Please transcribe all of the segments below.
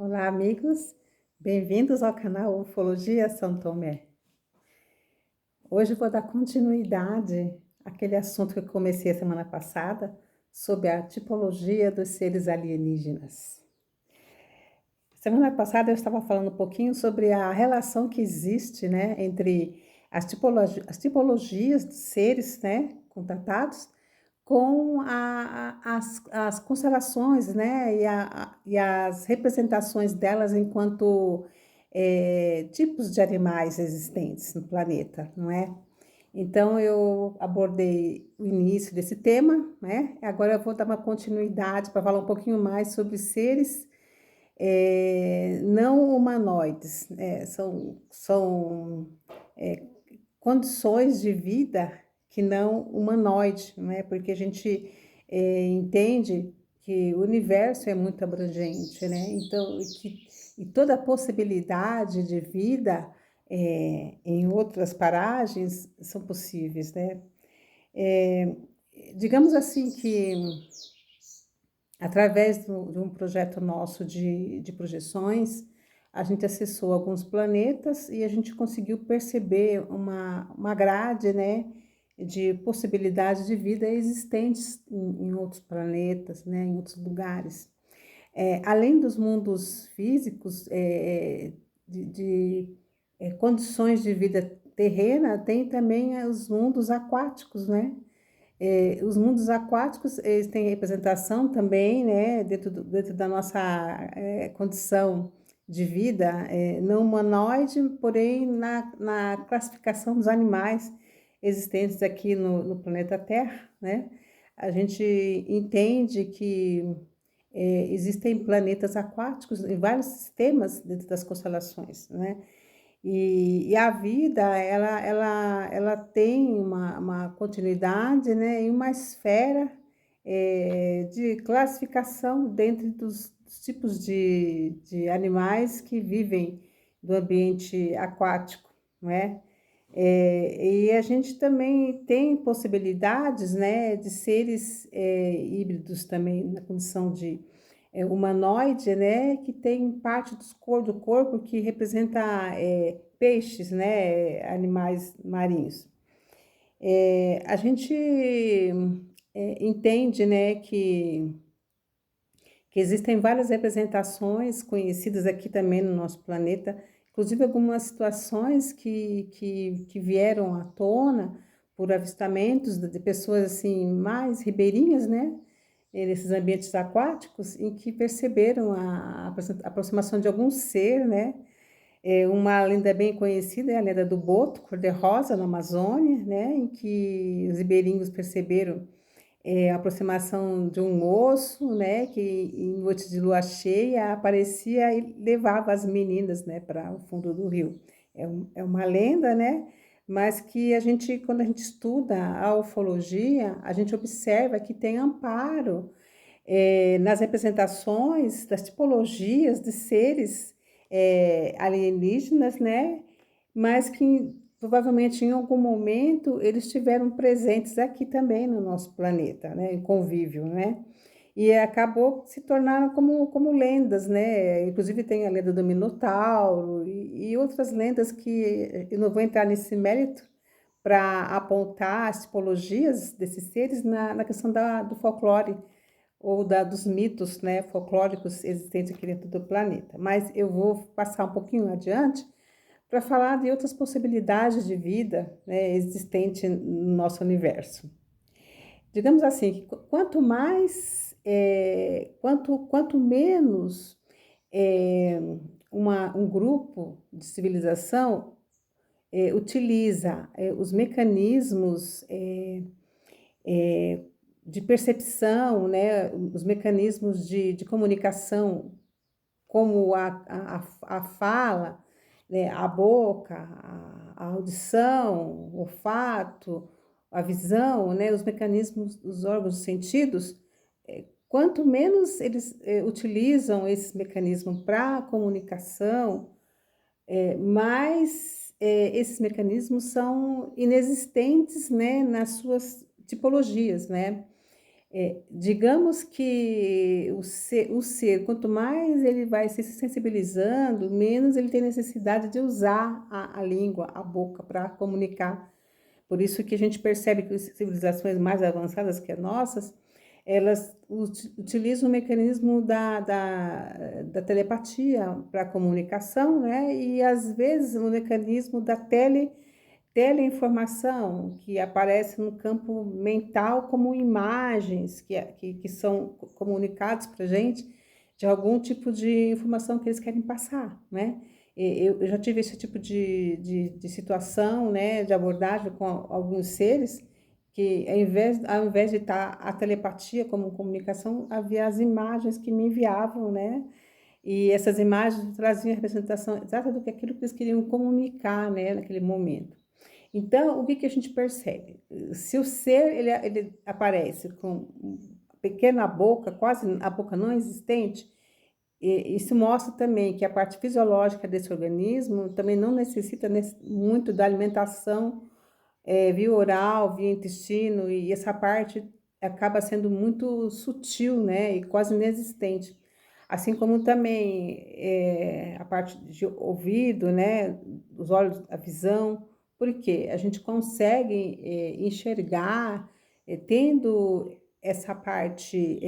Olá, amigos. Bem-vindos ao canal Ufologia São Tomé. Hoje eu vou dar continuidade àquele assunto que eu comecei a semana passada sobre a tipologia dos seres alienígenas. Semana passada eu estava falando um pouquinho sobre a relação que existe, né, entre as tipologias de seres, né, contatados com as constelações, né, e as representações delas enquanto tipos de animais existentes no planeta, não é? Então, eu abordei o início desse tema, né? Agora eu vou dar uma continuidade para falar um pouquinho mais sobre seres não humanoides, são condições de vida que não humanoide, não é? Porque a gente entende que o universo é muito abrangente, né? Então, e toda a possibilidade de vida em outras paragens são possíveis, né? É, digamos assim que através de um projeto nosso de projeções, a gente acessou alguns planetas e a gente conseguiu perceber uma grade, né, de possibilidades de vida existentes em outros planetas, né, em outros lugares. Além dos mundos físicos, condições de vida terrena, tem também os mundos aquáticos, né? Os mundos aquáticos, eles têm representação também, né, dentro da nossa condição de vida não humanoide, porém na classificação dos animais existentes aqui no planeta Terra, né, a gente entende que existem planetas aquáticos em vários sistemas dentro das constelações, né, e a vida, ela tem uma continuidade, né, em uma esfera de classificação dentro dos tipos de animais que vivem do ambiente aquático, não é? E a gente também tem possibilidades, né, de seres híbridos também na condição de humanoide, né, que tem parte do corpo que representa peixes, né, animais marinhos. A gente entende, né, que existem várias representações conhecidas aqui também no nosso planeta, inclusive algumas situações que vieram à tona por avistamentos de pessoas assim mais ribeirinhas, né? Nesses ambientes aquáticos, em que perceberam a aproximação de algum ser, né? Uma lenda bem conhecida é a lenda do boto cor-de-rosa na Amazônia, né? Em que os ribeirinhos perceberam a aproximação de um osso, né, que em noite de lua cheia aparecia e levava as meninas, né, para o fundo do rio. É uma lenda, né, mas que quando a gente estuda a ufologia, a gente observa que tem amparo nas representações das tipologias de seres alienígenas, né, mas que provavelmente em algum momento eles estiveram presentes aqui também no nosso planeta, né, em convívio, né? E acabou se tornaram como lendas, né? Inclusive tem a lenda do Minotauro e outras lendas que eu não vou entrar nesse mérito para apontar as tipologias desses seres na questão do folclore ou dos mitos, né, folclóricos existentes aqui dentro do planeta. Mas eu vou passar um pouquinho adiante para falar de outras possibilidades de vida, né, existente no nosso universo. Digamos assim, que quanto menos um grupo de civilização utiliza os mecanismos de percepção, né, os mecanismos de comunicação, como a fala, né, a boca, a audição, o olfato, a visão, né, os mecanismos dos órgãos dos sentidos, quanto menos eles utilizam esse mecanismo para comunicação, mais esses mecanismos são inexistentes, né, nas suas tipologias, né? Digamos que o ser, quanto mais ele vai se sensibilizando, menos ele tem necessidade de usar a língua, a boca para comunicar. Por isso que a gente percebe que as civilizações mais avançadas que as nossas, elas utilizam o mecanismo da telepatia para a comunicação, né? E às vezes o mecanismo da teleinformação, que aparece no campo mental como imagens que são comunicados para a gente de algum tipo de informação que eles querem passar, né? Eu já tive esse tipo de situação, né, de abordagem com alguns seres que, ao invés de estar a telepatia como comunicação, havia as imagens que me enviavam, né? E essas imagens traziam a representação exata do que aquilo que eles queriam comunicar, né, naquele momento. Então, o que que a gente percebe? Se o ser ele aparece com pequena boca, quase a boca não existente, isso mostra também que a parte fisiológica desse organismo também não necessita muito da alimentação via oral, via intestino, e essa parte acaba sendo muito sutil, né, e quase inexistente. Assim como também a parte de ouvido, né, os olhos, a visão, porque a gente consegue enxergar, tendo essa parte,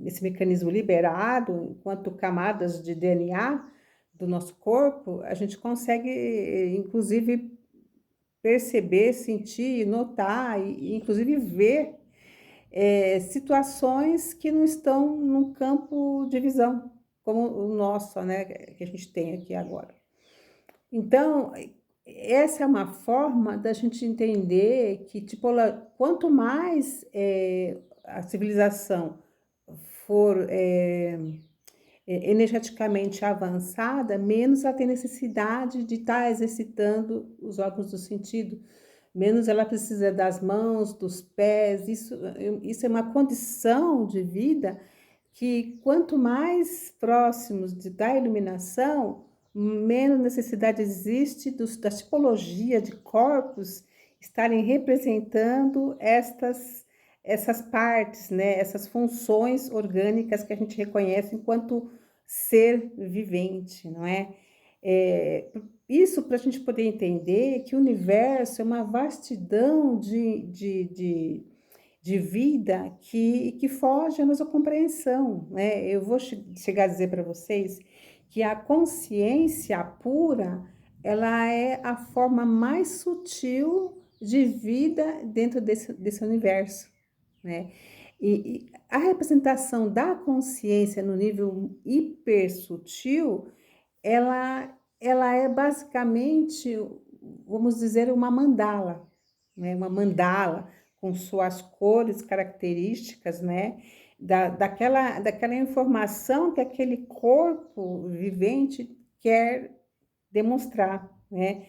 esse mecanismo liberado, enquanto camadas de DNA do nosso corpo, a gente consegue, inclusive, perceber, sentir, notar e inclusive ver situações que não estão no campo de visão, como o nosso, né, que a gente tem aqui agora. Então, essa é uma forma da gente entender que, tipo, quanto mais a civilização for energeticamente avançada, menos ela tem necessidade de estar exercitando os órgãos do sentido, menos ela precisa das mãos, dos pés. Isso é uma condição de vida que, quanto mais próximos da iluminação, menos necessidade existe da tipologia de corpos estarem representando essas partes, né? Essas funções orgânicas que a gente reconhece enquanto ser vivente, não é? Isso para a gente poder entender que o universo é uma vastidão de vida que foge à nossa compreensão, né? Eu vou chegar a dizer para vocês que a consciência pura, ela é a forma mais sutil de vida dentro desse universo, né? E a representação da consciência no nível hiper sutil, ela é basicamente, vamos dizer, uma mandala, né? Uma mandala com suas cores características, né? Daquela informação que aquele corpo vivente quer demonstrar, né?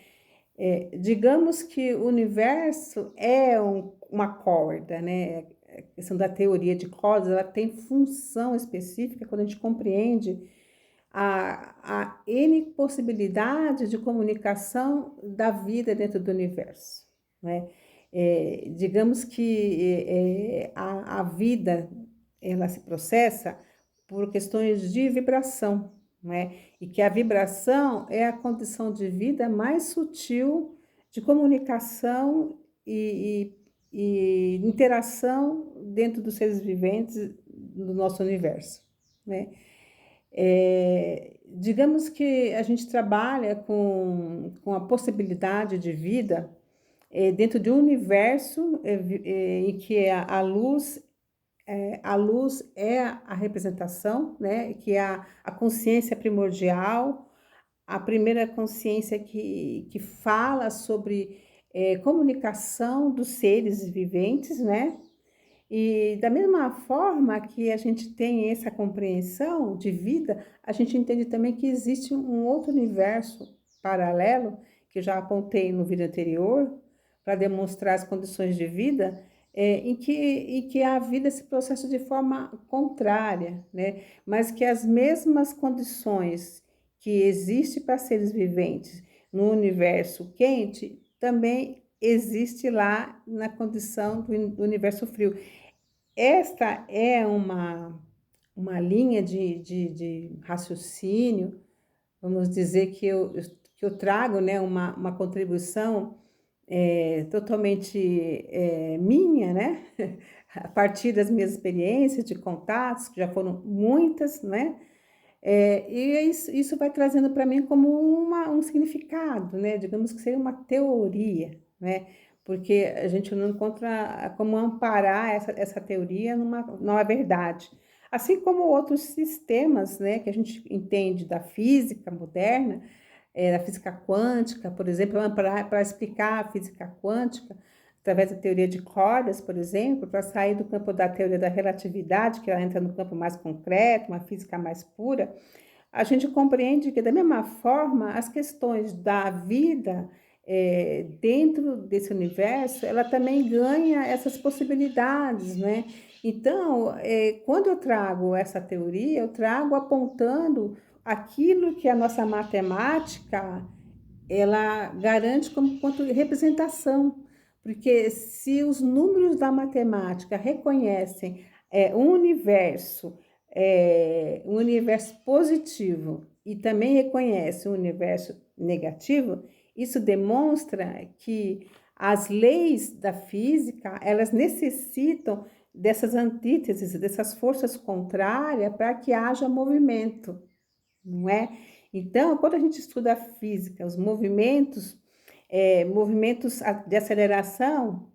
Digamos que o universo é uma corda, né? A questão da teoria de cordas, ela tem função específica quando a gente compreende a N possibilidade de comunicação da vida dentro do universo, né? Digamos que a vida, ela se processa por questões de vibração, né? E que a vibração é a condição de vida mais sutil de comunicação e interação dentro dos seres viventes do nosso universo, né? Digamos que a gente trabalha com a possibilidade de vida dentro de um universo em que a luz é a representação, né? Que é a consciência primordial, a primeira consciência que fala sobre comunicação dos seres viventes, né? E da mesma forma que a gente tem essa compreensão de vida, a gente entende também que existe um outro universo paralelo, que eu já apontei no vídeo anterior, para demonstrar as condições de vida, em que a vida se processa de forma contrária, né? Mas que as mesmas condições que existem para seres viventes no universo quente, também existe lá na condição do universo frio. esta é uma linha de raciocínio, vamos dizer que eu trago, né, uma contribuição totalmente minha, né? A partir das minhas experiências, de contatos, que já foram muitas, né? E isso vai trazendo para mim como um significado, né? Digamos que seria uma teoria, né? Porque a gente não encontra como amparar essa teoria numa verdade. Assim como outros sistemas, né, que a gente entende da física moderna, da física quântica, por exemplo, para explicar a física quântica, através da teoria de cordas, por exemplo, para sair do campo da teoria da relatividade, que ela entra no campo mais concreto, uma física mais pura, a gente compreende que, da mesma forma, as questões da vida dentro desse universo, ela também ganha essas possibilidades, né? Então, quando eu trago essa teoria, eu trago apontando aquilo que a nossa matemática ela garante como quanto representação, porque se os números da matemática reconhecem um universo positivo e também reconhece um universo negativo, isso demonstra que as leis da física, elas necessitam dessas antíteses, dessas forças contrárias para que haja movimento, não é? Então, quando a gente estuda a física, os movimentos de aceleração,